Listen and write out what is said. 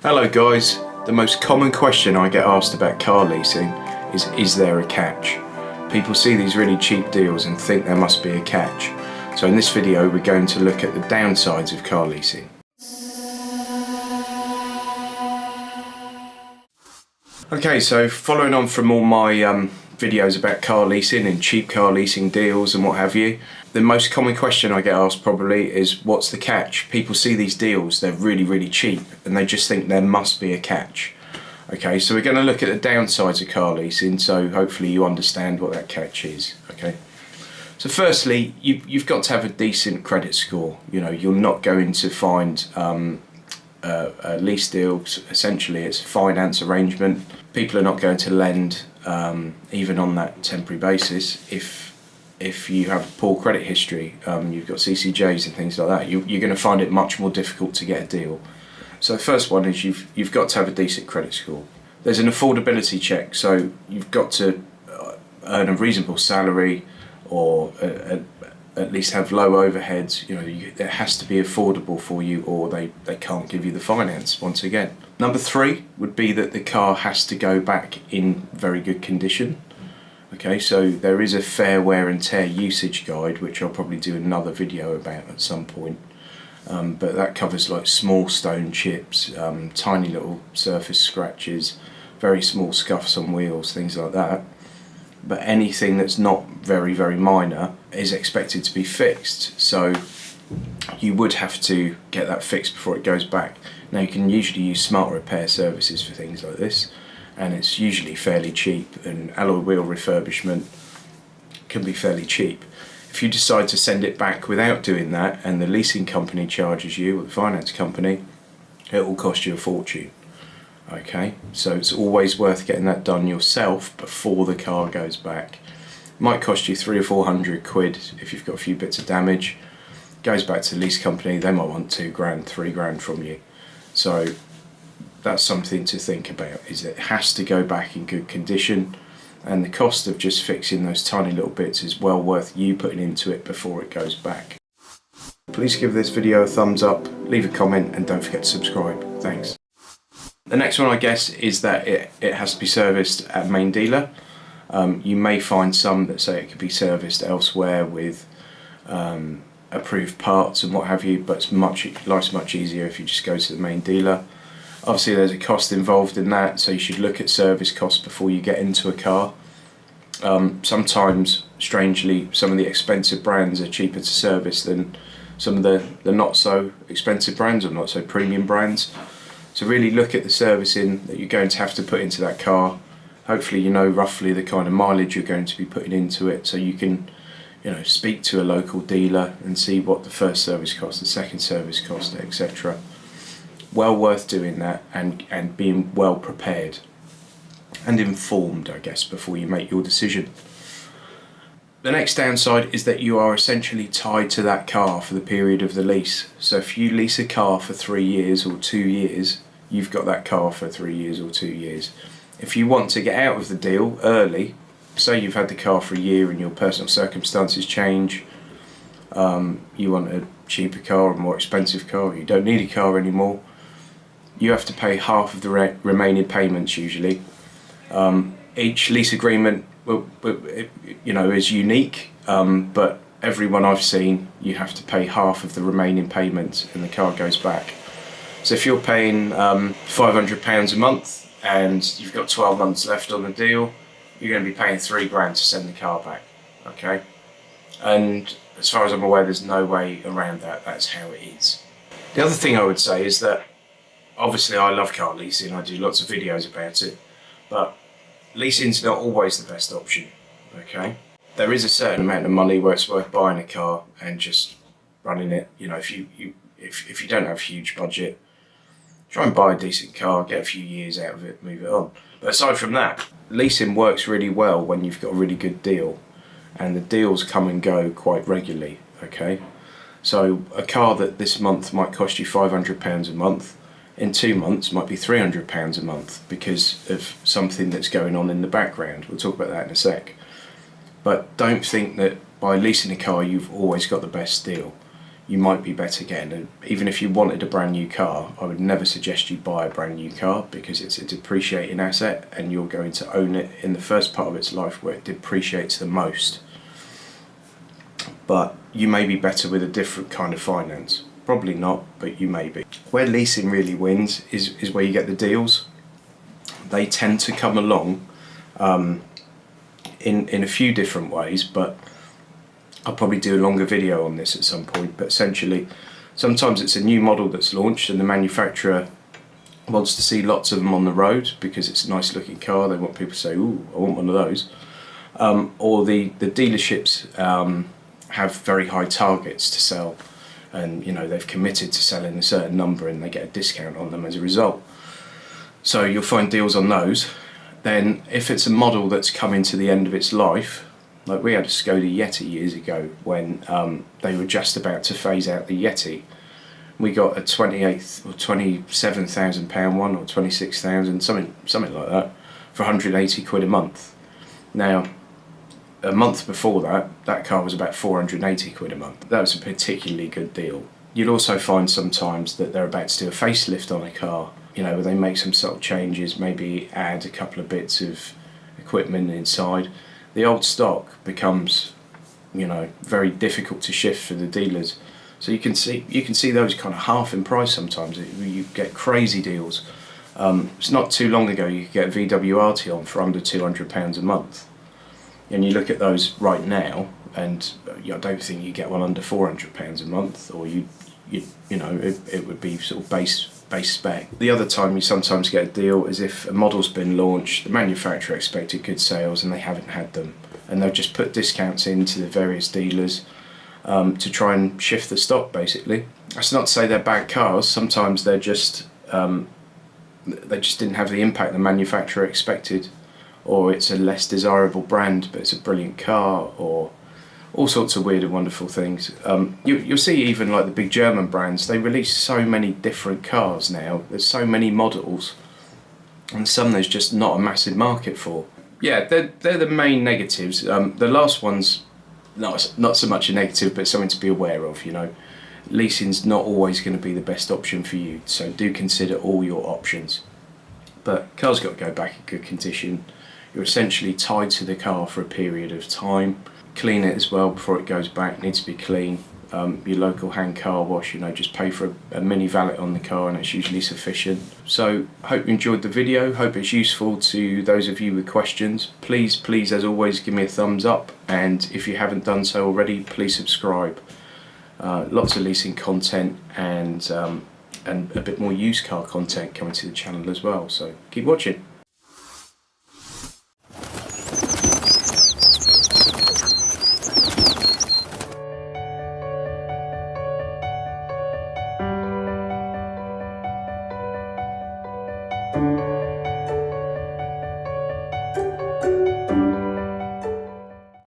Hello guys, the most common question I get asked about car leasing is there a catch? People see these really cheap deals and think there must be a catch. So in this video we're going to look at the downsides of car leasing. Okay, so following on from all my videos about car leasing and cheap car leasing deals and what have you, the most common question I get asked probably is what's the catch? People see these deals, they're really cheap and they just think there must be a catch. Okay, so we're going to look at the downsides of car leasing, so hopefully you understand what that catch is. Okay, so firstly, you've got to have a decent credit score. You know, you're not going to find a lease deal, essentially it's a finance arrangement. People are not going to lend even on that temporary basis if you have a poor credit history. You've got CCJs and things like that. You're going to find it much more difficult to get a deal. So the first one is you've got to have a decent credit score. There's an affordability check, so you've got to earn a reasonable salary or at least have low overheads. You know, it has to be affordable for you, or they can't give you the finance once again. Number 3 would be that the car has to go back in very good condition. Okay, so there is a fair wear and tear usage guide, which I'll probably do another video about at some point. But that covers like small stone chips, tiny little surface scratches, very small scuffs on wheels, things like that. But anything that's not very minor is expected to be fixed, so you would have to get that fixed before it goes back. Now you can usually use smart repair services for things like this, and it's usually fairly cheap, and alloy wheel refurbishment can be fairly cheap. If you decide to send it back without doing that and the leasing company charges you, or the finance company, it will cost you a fortune. Okay, so it's always worth getting that done yourself before the car goes back. It might cost you 300 or 400 quid if you've got a few bits of damage. Goes back to the lease company, they might want 2 grand, 3 grand from you. So that's something to think about, is that it has to go back in good condition, and the cost of just fixing those tiny little bits is well worth you putting into it before it goes back. Please give this video a thumbs up, leave a comment, and don't forget to subscribe. Thanks. The next one, I guess, is that it has to be serviced at main dealer. You may find some that say it could be serviced elsewhere with approved parts and what have you, but life's much easier if you just go to the main dealer. Obviously there's a cost involved in that, so you should look at service costs before you get into a car. Sometimes, strangely, some of the expensive brands are cheaper to service than some of the not so expensive brands or not so premium brands. So really look at the servicing that you're going to have to put into that car. Hopefully you know roughly the kind of mileage you're going to be putting into it, so you can, you know, speak to a local dealer and see what the first service cost, the second service cost, etc. Well worth doing that, and being well prepared and informed, I guess, before you make your decision. The next downside is that you are essentially tied to that car for the period of the lease. So if you lease a car for 3 years or 2 years, you've got that car for 3 years or 2 years. If you want to get out of the deal early, say you've had the car for a year and your personal circumstances change, you want a cheaper car or a more expensive car, you don't need a car anymore, you have to pay half of the remaining payments usually. Each lease agreement is unique, but every one I've seen, you have to pay half of the remaining payments and the car goes back. So if you're paying £500 a month and you've got 12 months left on the deal, you're going to be paying 3 grand to send the car back. Okay, and as far as I'm aware, there's no way around that. That's how it is. The other thing I would say is that obviously I love car leasing, I do lots of videos about it, but leasing's not always the best option. Okay, there is a certain amount of money where it's worth buying a car and just running it. You know, if you don't have a huge budget, try and buy a decent car, get a few years out of it, move it on. But aside from that, leasing works really well when you've got a really good deal, and the deals come and go quite regularly. Okay, so a car that this month might cost you £500 a month, in 2 months might be £300 a month because of something that's going on in the background. We'll talk about that in a sec. But don't think that by leasing a car you've always got the best deal. you might be better getting it. Even if you wanted a brand new car, I would never suggest you buy a brand new car, because it's a depreciating asset and you're going to own it in the first part of its life where it depreciates the most. But you may be better with a different kind of finance. Probably not, but you may be. Where leasing really wins is where you get the deals. They tend to come along in a few different ways, but I'll probably do a longer video on this at some point. But essentially, sometimes it's a new model that's launched and the manufacturer wants to see lots of them on the road because it's a nice looking car. They want people to say, ooh, I want one of those. Or the dealerships have very high targets to sell, and they've committed to selling a certain number and they get a discount on them as a result. So you'll find deals on those. Then if it's a model that's coming to the end of its life, like we had a Skoda Yeti years ago when they were just about to phase out the Yeti. We got a 28 or 27,000 pound one, or 26,000, something like that, for 180 quid a month. Now, a month before that car was about 480 quid a month. That was a particularly good deal. You'll also find sometimes that they're about to do a facelift on a car, where they make some subtle changes, maybe add a couple of bits of equipment inside. The old stock becomes, very difficult to shift for the dealers. So you can see those kind of half in price sometimes. You get crazy deals. It's not too long ago you could get a VW Arteon for under £200 a month. And you look at those right now, and I don't think you get one under £400 a month, or it would be sort of base spec. The other time you sometimes get a deal is if a model's been launched, the manufacturer expected good sales and they haven't had them, and they've just put discounts into the various dealers to try and shift the stock, basically. That's not to say they're bad cars. Sometimes they just didn't have the impact the manufacturer expected, or it's a less desirable brand but it's a brilliant car, or all sorts of weird and wonderful things. You'll see even like the big German brands, they release so many different cars now. There's so many models, and some there's just not a massive market for. Yeah, they're the main negatives. The last one's not so much a negative, but something to be aware of. Leasing's not always going to be the best option for you, so do consider all your options. But car's got to go back in good condition. You're essentially tied to the car for a period of time. Clean it as well before it goes back. It needs to be clean. Your local hand car wash, just pay for a mini valet on the car and it's usually sufficient. So hope you enjoyed the video. Hope it's useful to those of you with questions. Please as always give me a thumbs up, and if you haven't done so already, please subscribe. Lots of leasing content and a bit more used car content coming to the channel as well, so keep watching.